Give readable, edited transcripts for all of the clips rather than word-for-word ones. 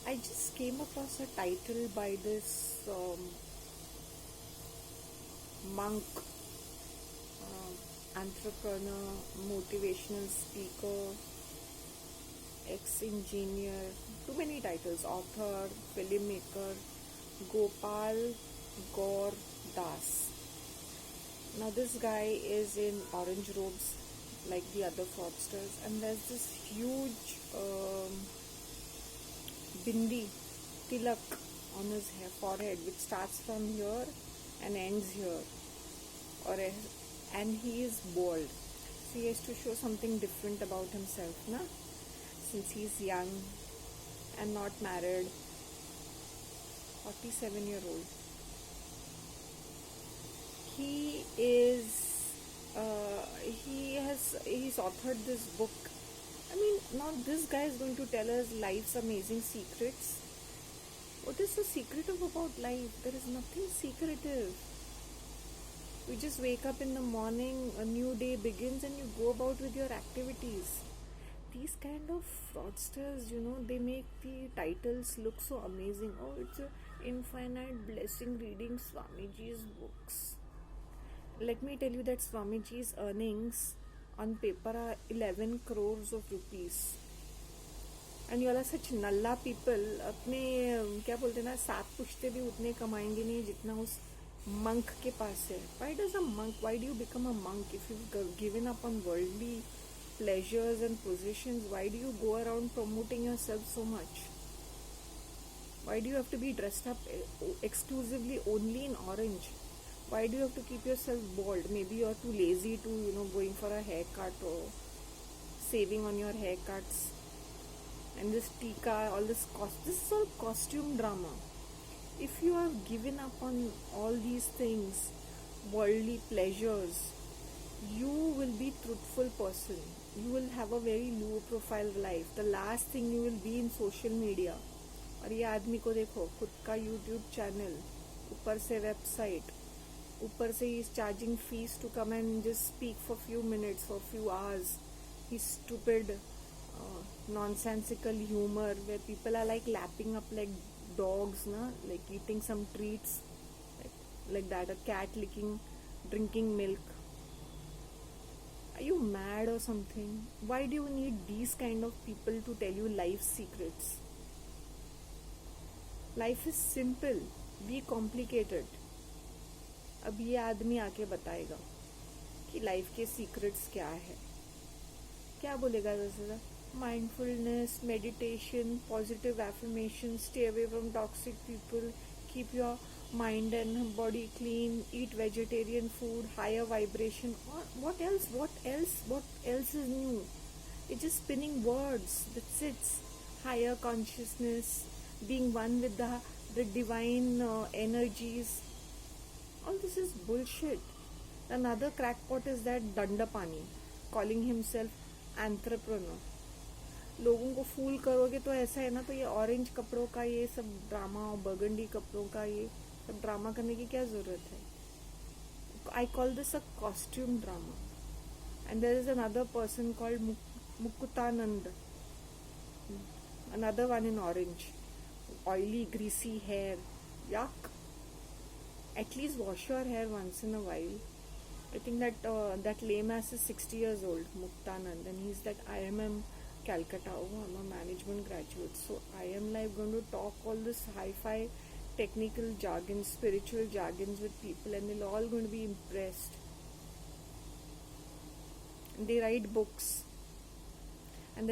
I just came across a title by this monk, entrepreneur, motivational speaker, ex-engineer, too many titles, author, filmmaker, Gopal Gaur Das. Now this guy is in orange robes like the other fraudsters, and there's this huge bindi, tilak on his forehead, which starts from here and ends here, and he is bald. So he has to show something different about himself, na? Since he's young and not married, 47-year-old. He's authored this book. I mean, now this guy is going to tell us life's amazing secrets. What is so secretive about life? There is nothing secretive. You just wake up in the morning, a new day begins, and you go about with your activities. These kind of fraudsters, they make the titles look so amazing. Oh, it's a infinite blessing reading Swamiji's books. Let me tell you that Swamiji's earnings on paper are 11 crores of rupees. And you all are such nalla people. अपने क्या बोलते ना, 7 पुश्ते भी उतने कमाएंगे नहीं जितना उस monk के पास है. Why do you become a monk if you've given up on worldly pleasures and positions? Why do you go around promoting yourself so much? Why do you have to be dressed up exclusively only in orange? Why do you have to keep yourself bald? Maybe you're too lazy to, going for a haircut or saving on your haircuts. And this tika, this is all costume drama. If you have given up on all these things, worldly pleasures, you will be truthful person. You will have a very low profile life. The last thing you will be in social media. और ये आदमी को देखो, खुद का YouTube channel, ऊपर से website, ऊपर से he is charging fees to come and just speak for few minutes, for few hours. His stupid nonsensical humor where people are like lapping up like dogs, like eating some treats, like that, a cat drinking milk. Are you mad or something? Why do you need these kind of people to tell you life secrets? Life is simple, be complicated. अब ये आदमी आके बताएगा कि life के secrets क्या है. क्या बोलेगा वैसे? Mindfulness, meditation, positive affirmation, stay away from toxic people, keep your mind and body clean, eat vegetarian food, higher vibration. What else is new? It's just spinning words. That's it. Higher consciousness, being one with the divine energies. All this is bullshit. Another crackpot is that Dandapani, calling himself entrepreneur. लोगों को फूल करोगे तो ऐसा है ना, तो ये orange कपड़ों का ये सब ड्रामा और बर्गंडी कपड़ों का ये सब ड्रामा करने की क्या जरूरत है? I call this a costume drama. And there is another person called Mukutanand, another one in orange, oily greasy hair, yuck. At least wash your hair once in a while. I think that lame ass is 60 years old, Muktanand, and he's that IMM Calcutta. Oh, I'm a management graduate, so I am like going to talk all this hi-fi technical jargon, spiritual jargons with people, and they're all going to be impressed. And they write books, and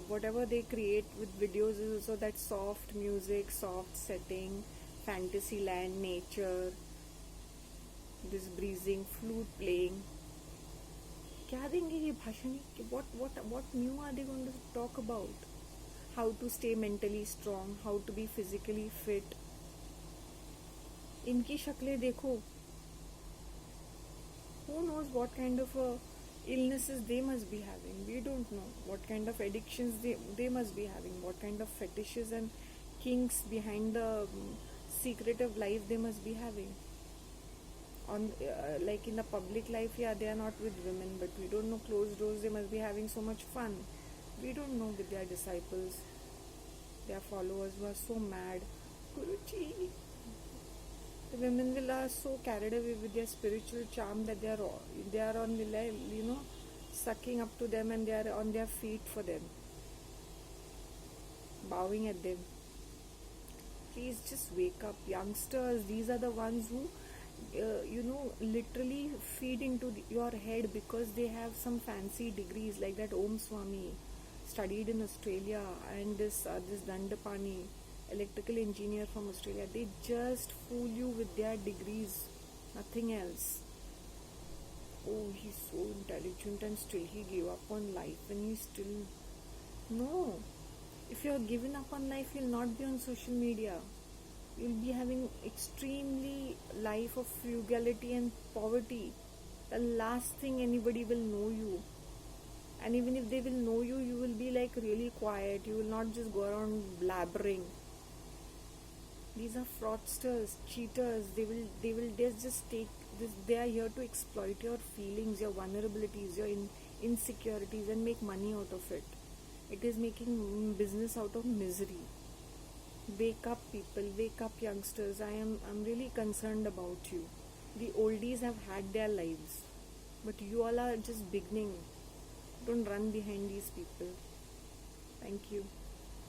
whatever they create with videos is also that soft music, soft setting, fantasy land, nature, this breezing, flute playing. क्या देंगे ये भाषण? What new are they going to talk about? How to stay mentally strong, how to be physically fit. इनकी शक्लें देखो. Who knows what kind of illnesses they must be having? We don't know. What kind of addictions they must be having? What kind of fetishes and kinks behind the secretive life they must be having? Like in the public life, they are not with women, but we don't know, closed doors, they must be having so much fun. We don't know with their disciples. their followers who are so mad. Guruji. The women will are so carried away with their spiritual charm that they are on sucking up to them, and they are on their feet for them, bowing at them. Please just wake up, youngsters. These are the ones who literally feed into your head because they have some fancy degrees, like that Om Swami studied in Australia, and this Dandapani, electrical engineer from Australia. They just fool you with their degrees, nothing else. Oh, he's so intelligent and still he gave up on life, and he's still. No. If you're given up on life, you'll not be on social media. You'll be having extremely life of frugality and poverty. The last thing anybody will know you. And even if they will know you, you will be like really quiet. You will not just go around blabbering. These are fraudsters, cheaters. They just take this. They are here to exploit your feelings, your vulnerabilities, your insecurities, and make money out of it. It is making business out of misery. Wake up, people. Wake up, youngsters. I'm really concerned about you. The oldies have had their lives, but you all are just beginning. Don't run behind these people. Thank you.